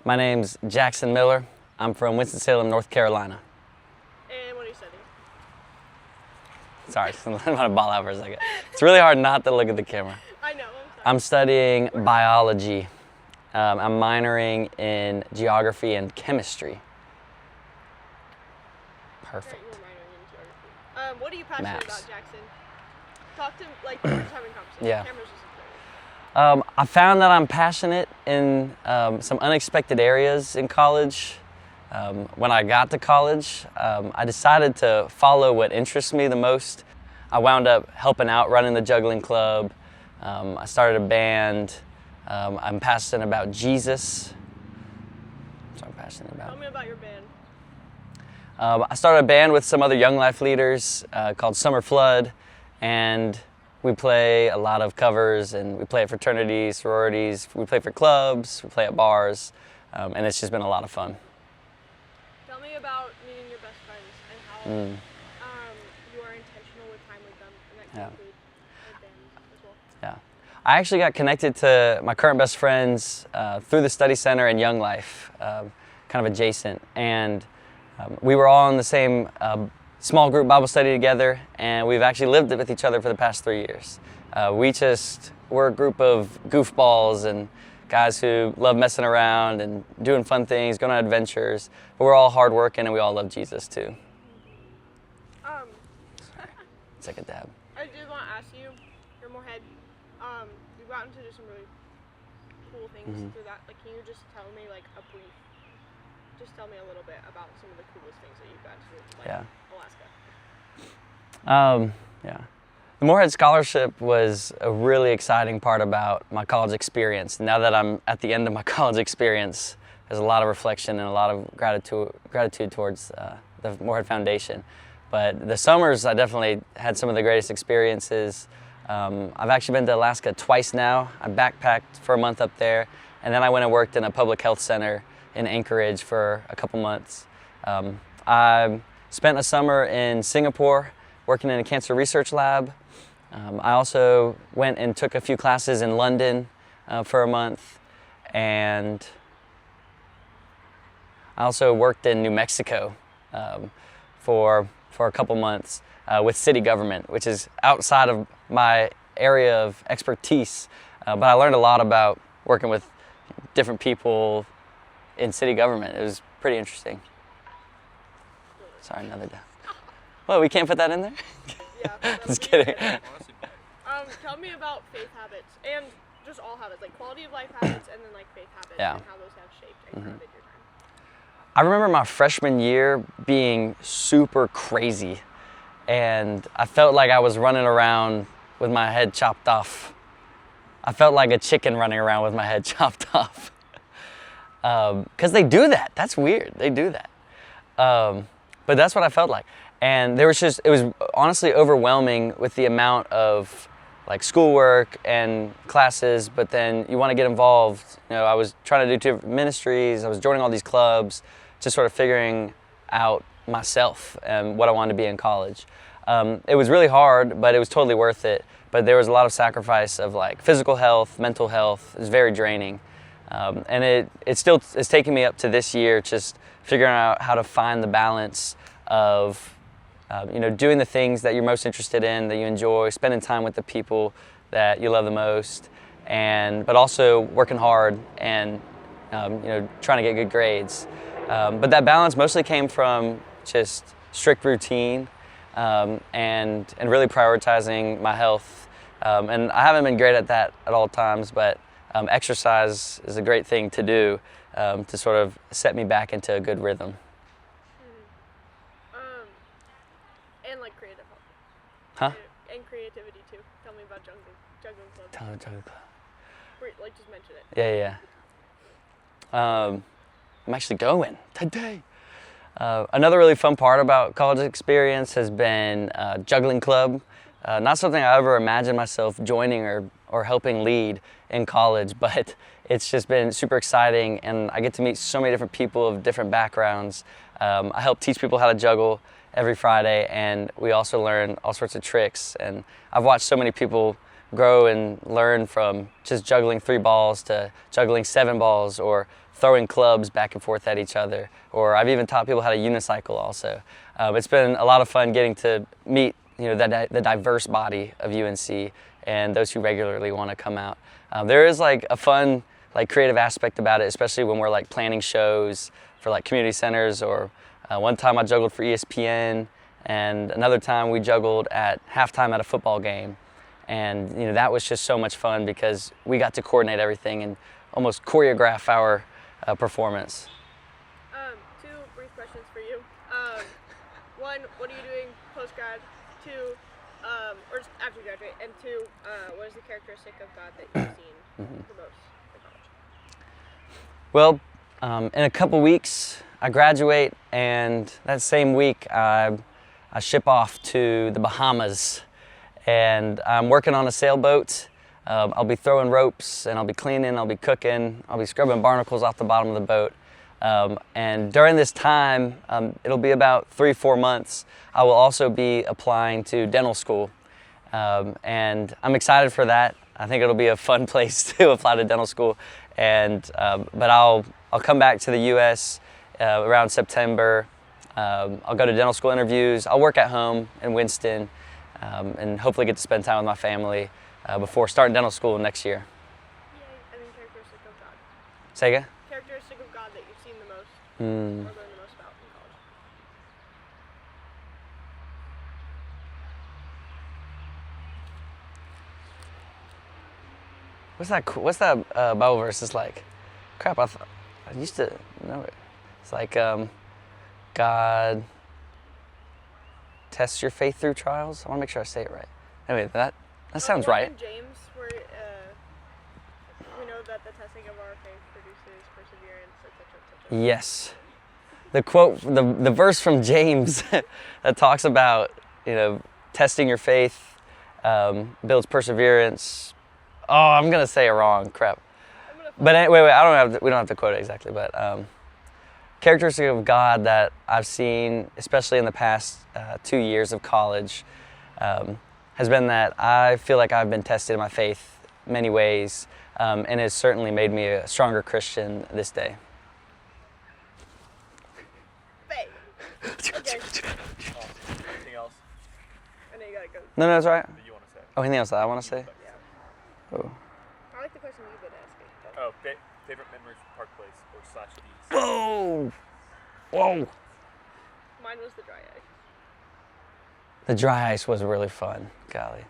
My name's Jackson Miller. I'm from Winston-Salem, North Carolina. And what are you studying? Sorry, I'm gonna ball out for a second. It's really hard not to look at the camera. I know, I'm studying biology. I'm minoring in geography and chemistry. Perfect. You're minoring in geography. What are you passionate Maps. about, Jackson? Talk to, like, we're just having a conversation. Yeah. The camera's just there. I found that I'm passionate in some unexpected areas in college. When I got to college, I decided to follow what interests me the most. I wound up helping out running the Juggling Club. I started a band. I'm passionate about Jesus. That's what I'm passionate about. Tell me about your band. I started a band with some other Young Life leaders called Summer Flood, and we play a lot of covers, and we play at fraternities, sororities, we play for clubs, we play at bars, and it's just been a lot of fun. Tell me about meeting your best friends and how you are intentional with time with them, and that can include a band as well. Yeah. I actually got connected to my current best friends through the study center and Young Life, kind of adjacent, and we were all in the same small group Bible study together, and we've actually lived with each other for the past 3 years. We're a group of goofballs and guys who love messing around and doing fun things, going on adventures, but we're all hardworking and we all love Jesus too. Take a dab. I did want to ask you, you're Morehead, you've gotten to do some really cool things through that. Like, can you just tell me, like, tell me a little bit about some of the coolest things that you've gotten to do, like Alaska. Yeah. The Morehead Scholarship was a really exciting part about my college experience. Now that I'm at the end of my college experience, there's a lot of reflection and a lot of gratitude towards the Morehead Foundation. But the summers, I definitely had some of the greatest experiences. I've actually been to Alaska twice now. I backpacked for a month up there, and then I went and worked in a public health center in Anchorage for a couple months. I spent a summer in Singapore working in a cancer research lab. I also went and took a few classes in London for a month, and I also worked in New Mexico for a couple months with city government, which is outside of my area of expertise, but I learned a lot about working with different people in city government. It was pretty interesting. Sorry, another dab. Well, we can't put that in there? Yeah. Just kidding. Tell me about faith habits, and just all habits, like quality of life habits, and then like faith habits, and how those have shaped and grounded your time. I remember my freshman year being super crazy, and I felt like I was running around with my head chopped off. I felt like a chicken running around with my head chopped off. Because they do that. That's weird. They do that. But that's what I felt like. And it was honestly overwhelming with the amount of like schoolwork and classes, but then you want to get involved. You know, I was trying to do different ministries. I was joining all these clubs, just sort of figuring out myself and what I wanted to be in college. It was really hard, but it was totally worth it. But there was a lot of sacrifice of like physical health, mental health. It was very draining. And it's taken me up to this year, just figuring out how to find the balance of doing the things that you're most interested in, that you enjoy, spending time with the people that you love the most, but also working hard and trying to get good grades. But that balance mostly came from just strict routine and really prioritizing my health. And I haven't been great at that at all times, but exercise is a great thing to do to sort of set me back into a good rhythm. And like creative Huh? help. And creativity too. Tell me about Juggling Club. Tell me about Juggling Club. Like, just mention it. Yeah. I'm actually going today. Another really fun part about college experience has been Juggling Club. Not something I ever imagined myself joining or helping lead in college, but it's just been super exciting, and I get to meet so many different people of different backgrounds. I help teach people how to juggle every Friday, and we also learn all sorts of tricks. And I've watched so many people grow and learn from just juggling 3 balls to juggling 7 balls, or throwing clubs back and forth at each other. Or I've even taught people how to unicycle also. It's been a lot of fun getting to meet the diverse body of UNC and those who regularly want to come out. There is like a fun creative aspect about it, especially when we're like planning shows for like community centers, or one time I juggled for ESPN, and another time we juggled at halftime at a football game. And that was just so much fun because we got to coordinate everything and almost choreograph our performance. 2 brief questions for you. 1, what are you doing post-grad? 2, or just after you graduate? And 2, what is the characteristic of God that you've seen the most in college? Well, in a couple weeks I graduate, and that same week I ship off to the Bahamas, and I'm working on a sailboat. I'll be throwing ropes, and I'll be cleaning, I'll be cooking, I'll be scrubbing barnacles off the bottom of the boat. And during this time, it'll be about 3-4 months, I will also be applying to dental school. And I'm excited for that. I think it'll be a fun place to apply to dental school. But I'll come back to the U.S. Around September. I'll go to dental school interviews. I'll work at home in Winston, and hopefully get to spend time with my family before starting dental school next year. Yay. Characteristic of God. Say again? Characteristic of God that you've seen the most, or learned the most about in college. What's that Bible verse? It's like, crap, I used to know it. It's like, God tests your faith through trials. I want to make sure I say it right. Anyway, that sounds right. In James, where we know that the testing of our faith produces perseverance, etc., etc. Yes. The quote, the verse from James that talks about, testing your faith builds perseverance. Oh, I'm gonna say it wrong. Crap. But wait, we don't have to quote it exactly. But characteristic of God that I've seen, especially in the past 2 years of college, has been that I feel like I've been tested in my faith many ways, and has certainly made me a stronger Christian this day. Okay. Anything else I know you gotta go. No, that's all right. that you want to say? Oh, anything else that I want to say? Yeah. Oh. I like the question you've been asking. But Oh, favorite memories from Park Place or /D's? Whoa! Whoa! mine was the dry ice. The dry ice was really fun. Golly.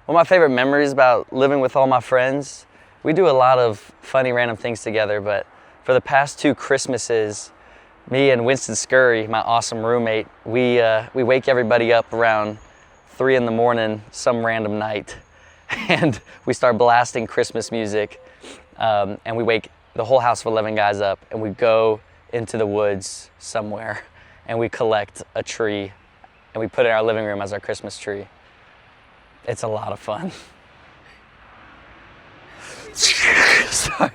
One of my favorite memories about living with all my friends, we do a lot of funny random things together, but for the past 2 Christmases, me and Winston Scurry, my awesome roommate, we wake everybody up around 3 in the morning some random night, and we start blasting Christmas music, and we wake the whole house of 11 guys up, and we go into the woods somewhere, and we collect a tree, and we put it in our living room as our Christmas tree. It's a lot of fun. Sorry.